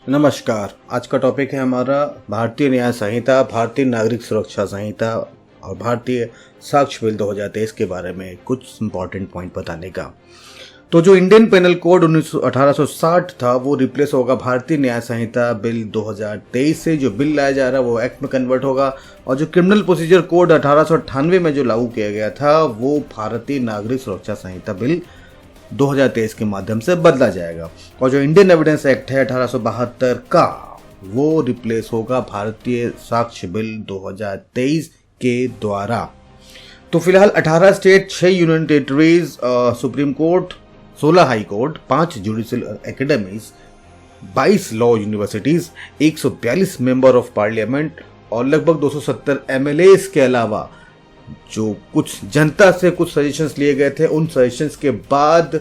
नमस्कार। आज का टॉपिक है हमारा भारतीय न्याय संहिता, भारतीय नागरिक सुरक्षा संहिता और भारतीय साक्ष्य बिल 2023 के बारे में कुछ इंपॉर्टेंट पॉइंट बताने का। तो जो इंडियन पेनल कोड 1860 था वो रिप्लेस होगा भारतीय न्याय संहिता बिल 2023 से। जो बिल लाया जा रहा है वो एक्ट में कन्वर्ट होगा और जो क्रिमिनल प्रोसीजर कोड 1898 में जो लागू किया गया था वो भारतीय नागरिक सुरक्षा संहिता बिल 2023 के माध्यम से बदला जाएगा। और जो इंडियन एविडेंस एक्ट है 1872 का वो रिप्लेस होगा भारतीय साक्ष्य बिल 2023 के द्वारा। तो फिलहाल 18 state, 6 union territories, supreme court, 16 high court, 5 judicial academies, 22 law universities, 142 member of parliament और लगभग 270 एमएलएस के अलावा जो कुछ जनता से कुछ सजेशंस लिए गए थे, उन सजेशंस के बाद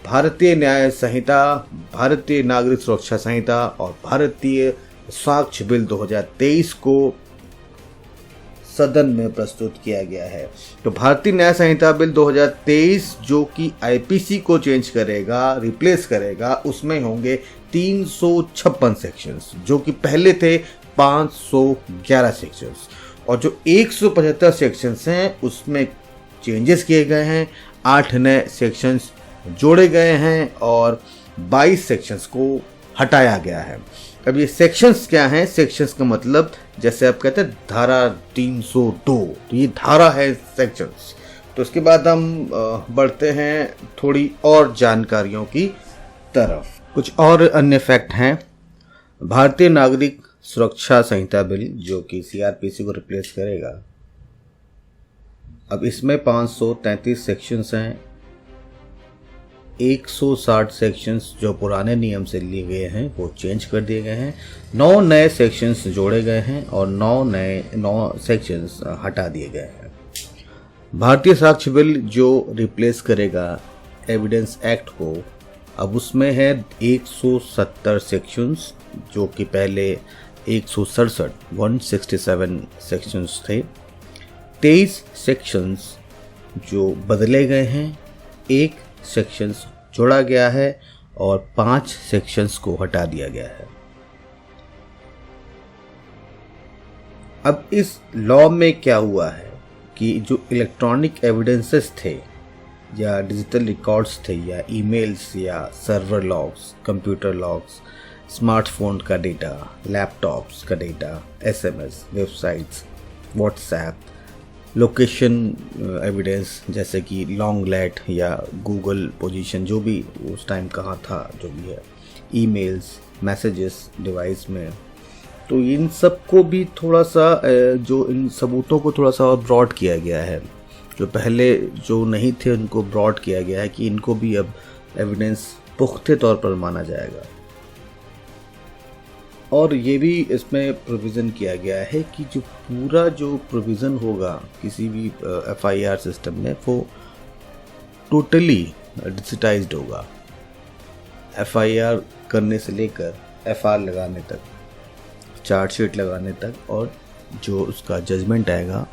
भारतीय न्याय संहिता, भारतीय नागरिक सुरक्षा संहिता और भारतीय साक्ष्य बिल 2023 को सदन में प्रस्तुत किया गया है। तो भारतीय न्याय संहिता बिल 2023 जो कि आईपीसी को चेंज करेगा, रिप्लेस करेगा, उसमें होंगे 356 सेक्शंस जो कि पहले थे 511 सेक्शंस। और जो 175 सेक्शंस हैं उसमें चेंजेस किए गए हैं, 8 नए सेक्शंस जोड़े गए हैं और 22 सेक्शंस को हटाया गया है। अब ये सेक्शंस क्या हैं? सेक्शंस का मतलब जैसे आप कहते हैं धारा 302, तो ये धारा है सेक्शंस। तो इसके बाद हम बढ़ते हैं थोड़ी और जानकारियों की तरफ। कुछ और अन्य फैक्ट हैं। भारतीय नागरिक सुरक्षा संहिता बिल जो कि सीआरपीसी को रिप्लेस करेगा, अब इसमें 533 सेक्शंस हैं, 160 सेक्शंस जो पुराने नियम से लिए गए हैं वो चेंज कर दिए गए हैं, 9 नए सेक्शंस जोड़े गए हैं और 9 सेक्शंस हटा दिए गए हैं। भारतीय साक्ष्य बिल जो रिप्लेस करेगा एविडेंस एक्ट को, अब उसमें है 170 सेक्शंस जो कि पहले 167 सेक्शंस थे। 23 सेक्शंस जो बदले गए हैं, 1 सेक्शंस जोड़ा गया है और 5 सेक्शंस को हटा दिया गया है। अब इस लॉ में क्या हुआ है कि जो इलेक्ट्रॉनिक एविडेंसेस थे या डिजिटल रिकॉर्ड्स थे या ईमेल्स या server logs, computer logs, smartphone का डेटा, लैपटॉप्स का data, SMS, websites, WhatsApp, location evidence जैसे कि लॉन्ग लेट या गूगल पोजीशन जो भी उस टाइम कहाँ था, जो भी है, ईमेल्स, मैसेजेस डिवाइस में, तो इन सब को भी थोड़ा सा जो इन सबूतों को थोड़ा सा और ब्रॉड किया गया है। जो पहले जो नहीं थे उनको ब्रॉड किया गया है कि इनको भी अब एविडेंस पुख्ते तौर पर माना जाएगा। और ये भी इसमें प्रोविज़न किया गया है कि जो पूरा जो प्रोविज़न होगा किसी भी एफआईआर सिस्टम में वो टोटली डिजिटाइज्ड होगा। एफआईआर करने से लेकर एफआर लगाने तक, चार्जशीट लगाने तक और जो उसका जजमेंट आएगा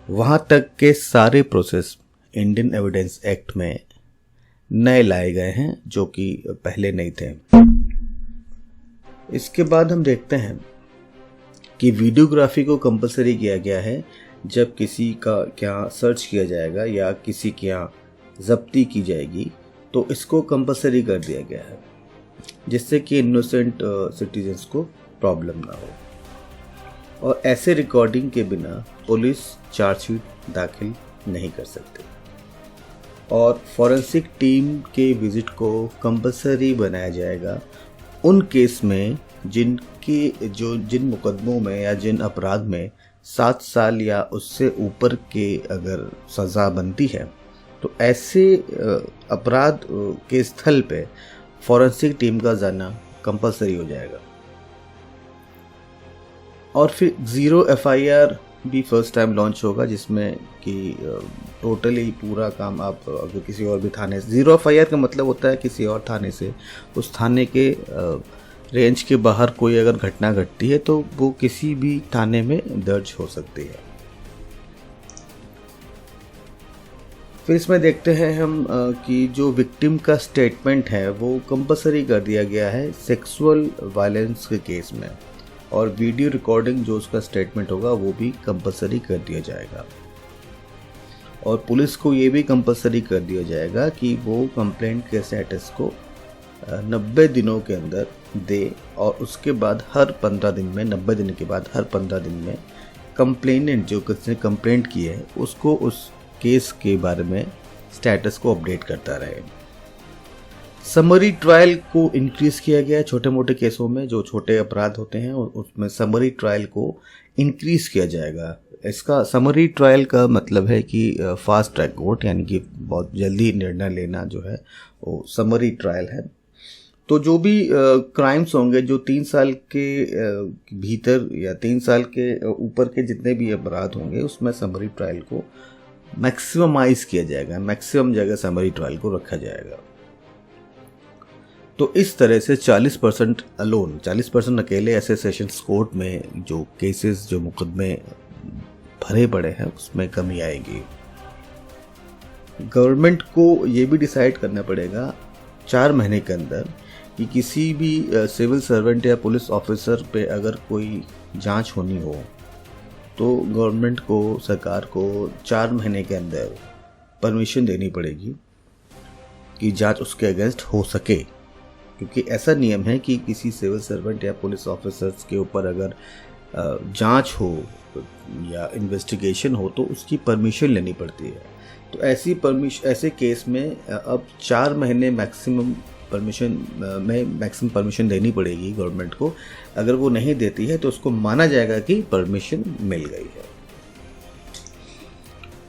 वहाँ तक के सारे प्रोसेस इंडियन एविडेंस एक्ट में नए लाए गए हैं जो कि पहले नहीं थे। इसके बाद हम देखते हैं कि वीडियोग्राफी को कंपलसरी किया गया है। जब किसी का क्या सर्च किया जाएगा या किसी के यहाँ जब्ती की जाएगी तो इसको कंपलसरी कर दिया गया है जिससे कि इनोसेंट सिटीजन्स को प्रॉब्लम ना हो। और ऐसे रिकॉर्डिंग के बिना पुलिस चार्जशीट दाखिल नहीं कर सकते। और फॉरेंसिक टीम के विजिट को कंपलसरी बनाया जाएगा उन केस में जिन मुकदमों में या जिन अपराध में 7 साल या उससे ऊपर के अगर सज़ा बनती है तो ऐसे अपराध के स्थल पे फॉरेंसिक टीम का जाना कंपलसरी हो जाएगा। और फिर 0 एफआईआर भी फर्स्ट टाइम लॉन्च होगा जिसमें कि टोटली पूरा काम आप अगर किसी और भी थाने से, 0 एफआईआर का मतलब होता है किसी और थाने से उस थाने के रेंज के बाहर कोई अगर घटना घटती है तो वो किसी भी थाने में दर्ज हो सकती है। फिर इसमें देखते हैं हम कि जो विक्टिम का स्टेटमेंट है वो कंपलसरी कर दिया गया है सेक्सुअल वायलेंस के केस में, और वीडियो रिकॉर्डिंग जो उसका स्टेटमेंट होगा वो भी कंपलसरी कर दिया जाएगा। और पुलिस को ये भी कंपलसरी कर दिया जाएगा कि वो कंप्लेंट के स्टेटस को 90 दिनों के अंदर दे, और उसके बाद हर 15 दिन में 90 दिन के बाद हर 15 दिन में कंप्लेनेंट जो किसने कंप्लेंट की है उसको उस केस के बारे में स्टेटस को अपडेट करता रहे। समरी ट्रायल को इंक्रीज किया गया है। छोटे मोटे केसों में जो छोटे अपराध होते हैं उसमें समरी ट्रायल को इंक्रीज किया जाएगा। इसका समरी ट्रायल का मतलब है कि फास्ट ट्रैक कोर्ट, यानी कि बहुत जल्दी निर्णय लेना जो है वो समरी ट्रायल है। तो जो भी क्राइम्स होंगे जो 3 साल के भीतर या 3 साल के ऊपर के जितने भी अपराध होंगे उसमें समरी ट्रायल को मैक्सिममाइज किया जाएगा, मैक्सिमम जगह समरी ट्रायल को रखा जाएगा। तो इस तरह से 40% अलोन, 40% अकेले ऐसे सेशंस कोर्ट में जो केसेस जो मुकदमे भरे पड़े हैं उसमें कमी आएगी। गवर्नमेंट को ये भी डिसाइड करना पड़ेगा 4 महीने के अंदर कि किसी भी सिविल सर्वेंट या पुलिस ऑफिसर पे अगर कोई जांच होनी हो तो गवर्नमेंट को, सरकार को 4 महीने के अंदर परमिशन देनी पड़ेगी कि जांच उसके अगेंस्ट हो सके। क्योंकि ऐसा नियम है कि किसी सिविल सर्वेंट या पुलिस ऑफिसर्स के ऊपर अगर जांच हो या इन्वेस्टिगेशन हो तो उसकी परमिशन लेनी पड़ती है। तो ऐसे केस में अब 4 महीने मैक्सिमम परमिशन देनी पड़ेगी गवर्नमेंट को। अगर वो नहीं देती है तो उसको माना जाएगा कि परमिशन मिल गई है।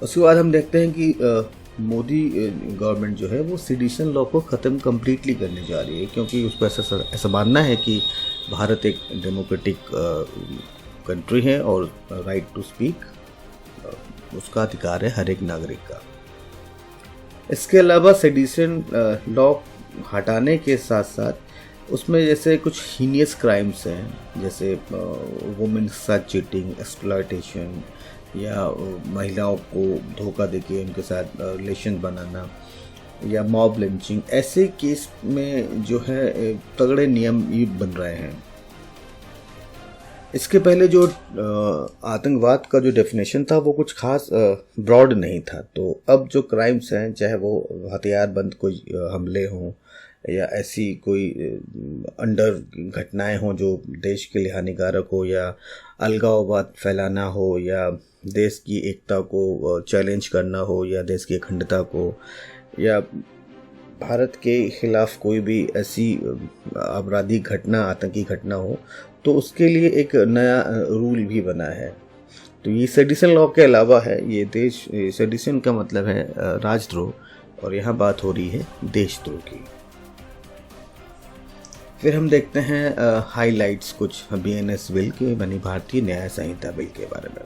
उसके बाद हम देखते हैं कि मोदी गवर्नमेंट जो है वो सेडिशन लॉ को ख़त्म कम्प्लीटली करने जा रही है, क्योंकि उसको ऐसा मानना है कि भारत एक डेमोक्रेटिक कंट्री है और राइट टू स्पीक उसका अधिकार है हर एक नागरिक का। इसके अलावा सेडिशन लॉ हटाने के साथ साथ उसमें जैसे कुछ हीनियस क्राइम्स हैं, जैसे वुमेन के साथ चीटिंग, एक्सप्लॉयटेशन या महिलाओं को धोखा देके उनके साथ रिलेशन बनाना या मॉब लिंचिंग, ऐसे केस में जो है तगड़े नियम ये बन रहे हैं। इसके पहले जो आतंकवाद का जो डेफिनेशन था वो कुछ खास ब्रॉड नहीं था। तो अब जो क्राइम्स हैं, चाहे वो हथियारबंद कोई हमले हों या ऐसी कोई अंडर घटनाएं हों जो देश के लिए हानिकारक हो, या अलगाववाद फैलाना हो, या देश की एकता को चैलेंज करना हो, या देश की अखंडता को, या भारत के खिलाफ कोई भी ऐसी आपराधिक घटना, आतंकी घटना हो, तो उसके लिए एक नया रूल भी बना है। तो ये सेडिशन लॉ के अलावा है, ये सेडिशन का मतलब है राजद्रोह, और यहाँ बात हो रही है देशद्रोह की। फिर हम देखते हैं हाइलाइट्स कुछ BNS बिल के, यानी भारतीय न्याय संहिता बिल के बारे में।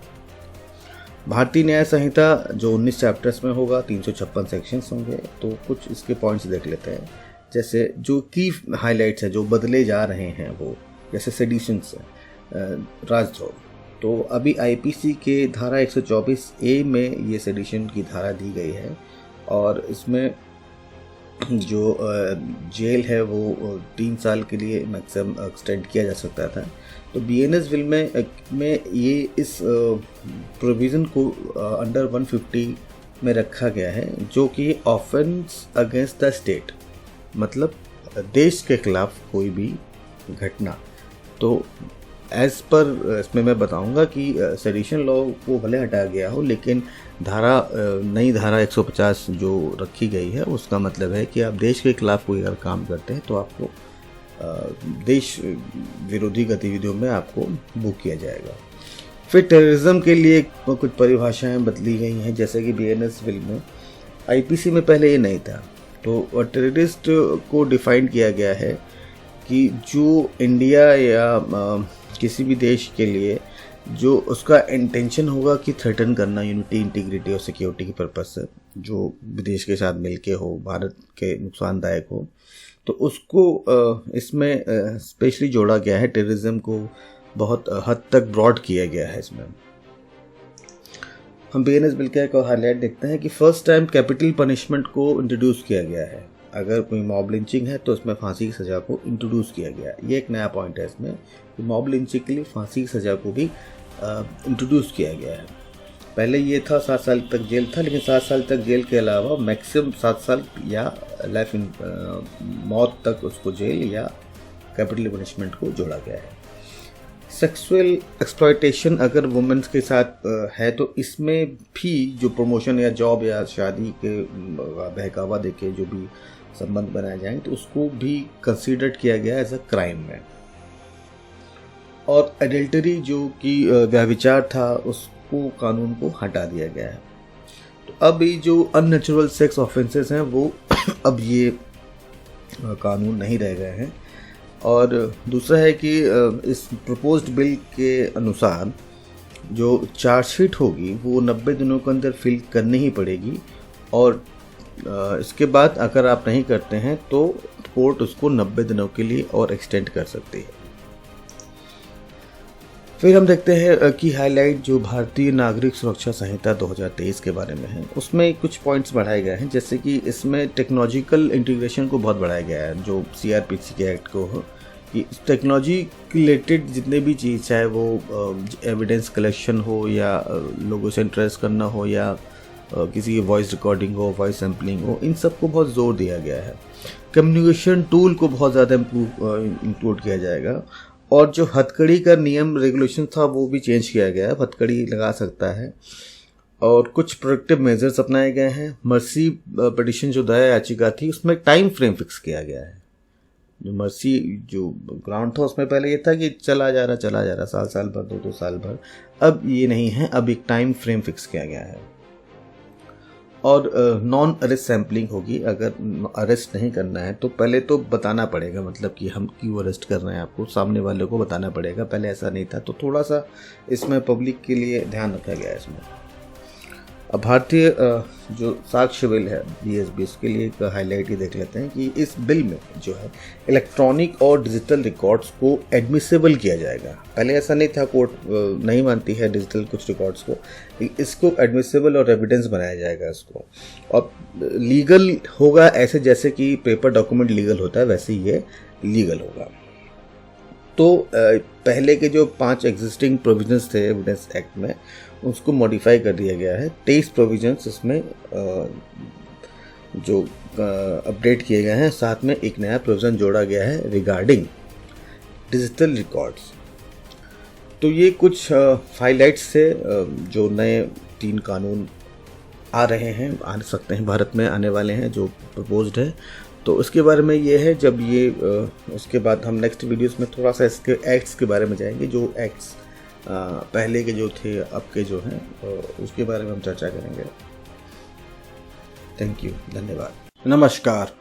भारतीय न्याय संहिता जो 19 चैप्टर्स में होगा, 356 सेक्शंस होंगे। तो कुछ इसके पॉइंट्स देख लेते हैं। जैसे जो की हाइलाइट्स है जो बदले जा रहे हैं वो, जैसे सेडिशन से राजद्रोह, तो अभी IPC के धारा 124A में ये सेडिशन की धारा दी गई है, और इसमें जो जेल है वो 3 साल के लिए मैक्सिमम एक्सटेंड किया जा सकता था। तो BNS बिल में ये इस प्रोविज़न को अंडर 150 में रखा गया है, जो कि ऑफेंस अगेंस्ट द स्टेट, मतलब देश के खिलाफ कोई भी घटना। तो एज पर इसमें मैं बताऊंगा कि सेडिशन लॉ को भले हटाया गया हो, लेकिन नई धारा 150 जो रखी गई है उसका मतलब है कि आप देश के खिलाफ कोई अगर काम करते हैं तो आपको देश विरोधी गतिविधियों में आपको बुक किया जाएगा। फिर टेररिज्म के लिए कुछ परिभाषाएं बदली गई हैं, जैसे कि BNS बिल में IPC में पहले ये नहीं था। तो टेररिस्ट को डिफाइन किया गया है कि जो इंडिया या किसी भी देश के लिए जो उसका इंटेंशन होगा कि थ्रेटन करना यूनिटी, इंटीग्रिटी और सिक्योरिटी के पर्पज से, जो विदेश के साथ मिलके हो, भारत के नुकसानदायक हो, तो उसको इसमें स्पेशली जोड़ा गया है। टेररिज्म को बहुत हद तक ब्रॉड किया गया है इसमें। हम बीएनएस बिल का एक और हाईलाइट देखते हैं कि फर्स्ट टाइम कैपिटल पनिशमेंट को इंट्रोड्यूस किया गया है। अगर कोई मॉब लिंचिंग है तो उसमें फांसी की सज़ा को इंट्रोड्यूस किया गया है। ये एक नया पॉइंट है इसमें कि मॉब लिंचिंग के लिए फांसी की सज़ा को भी इंट्रोड्यूस किया गया है। पहले ये था 7 साल तक जेल था, लेकिन 7 साल तक जेल के अलावा मैक्सिमम 7 साल या लाइफ मौत तक उसको जेल या कैपिटल पनिशमेंट को जोड़ा गया है। सेक्सुअल एक्सप्लॉयटेशन अगर वुमेन्स के साथ है तो इसमें भी जो प्रमोशन या जॉब या शादी के बहकावा देके जो भी संबंध बनाए जाएं तो उसको भी कंसीडर किया गया एज अ क्राइम में। और एडल्टरी जो कि व्यभिचार था उसको कानून को हटा दिया गया है। तो अब ये जो अननेचुरल सेक्स ऑफेंसेस हैं वो अब ये कानून नहीं रह गए हैं। और दूसरा है कि इस प्रपोज्ड बिल के अनुसार जो चार्जशीट होगी वो 90 दिनों के अंदर फिल करनी ही पड़ेगी, और इसके बाद अगर आप नहीं करते हैं तो कोर्ट उसको 90 दिनों के लिए और एक्सटेंड कर सकती है। फिर हम देखते हैं कि हाईलाइट जो भारतीय नागरिक सुरक्षा संहिता 2023 के बारे में है, उसमें कुछ पॉइंट्स बढ़ाए गए हैं, जैसे कि इसमें टेक्नोलॉजिकल इंटीग्रेशन को बहुत बढ़ाया गया है जो सीआरपीसी के एक्ट को हो, कि टेक्नोलॉजी रिलेटेड जितने भी चीज़ चाहे वो एविडेंस कलेक्शन हो या लोगों से इंटरेस्ट करना हो या किसी की वॉइस रिकॉर्डिंग हो, वॉइस सैम्पलिंग हो, इन सब को बहुत जोर दिया गया है। कम्युनिकेशन टूल को बहुत ज़्यादा इंक्लूड किया जाएगा। और जो हथकड़ी का नियम रेगुलेशन था वो भी चेंज किया गया है, हथकड़ी लगा सकता है। और कुछ प्रोटेक्टिव मेजर्स अपनाए गए हैं। मर्सी पिटीशन जो दया याचिका थी उसमें टाइम फ्रेम फिक्स किया गया है। जो मर्सी जो ग्राउंड था उसमें पहले ये था कि चला जा रहा साल भर 2 साल भर, अब ये नहीं है, अब एक टाइम फ्रेम फिक्स किया गया है। और नॉन अरेस्ट सैम्पलिंग होगी। अगर अरेस्ट नहीं करना है तो पहले तो बताना पड़ेगा, मतलब कि हम क्यों अरेस्ट कर रहे हैं आपको सामने वाले को बताना पड़ेगा। पहले ऐसा नहीं था, तो थोड़ा सा इसमें पब्लिक के लिए ध्यान रखा गया है इसमें। अब भारतीय जो साक्ष्य बिल है BSB, इसके लिए एक हाईलाइट ही देख लेते हैं कि इस बिल में जो है इलेक्ट्रॉनिक और डिजिटल रिकॉर्ड्स को एडमिसेबल किया जाएगा। पहले ऐसा नहीं था, कोर्ट नहीं मानती है डिजिटल कुछ रिकॉर्ड्स को, इसको एडमिसेबल और एविडेंस बनाया जाएगा इसको। और लीगल होगा ऐसे जैसे कि पेपर डॉक्यूमेंट लीगल होता है वैसे ही ये लीगल होगा। तो पहले के जो 5 एग्जिस्टिंग प्रोविजंस थे एविडेंस एक्ट में उसको मॉडिफाई कर दिया गया है। 23 प्रोविजंस इसमें जो अपडेट किए गए हैं, साथ में एक नया प्रोविजन जोड़ा गया है रिगार्डिंग डिजिटल रिकॉर्ड्स। तो ये कुछ हाइलाइट्स से जो नए 3 कानून आ रहे हैं, आ सकते हैं, भारत में आने वाले हैं जो प्रपोज्ड है। तो उसके बारे में ये है। जब ये उसके बाद हम नेक्स्ट वीडियोस में थोड़ा सा इसके एक्ट्स के बारे में जाएंगे, जो एक्ट्स पहले के जो थे अब के जो हैं उसके बारे में हम चर्चा करेंगे। थैंक यू, धन्यवाद, नमस्कार।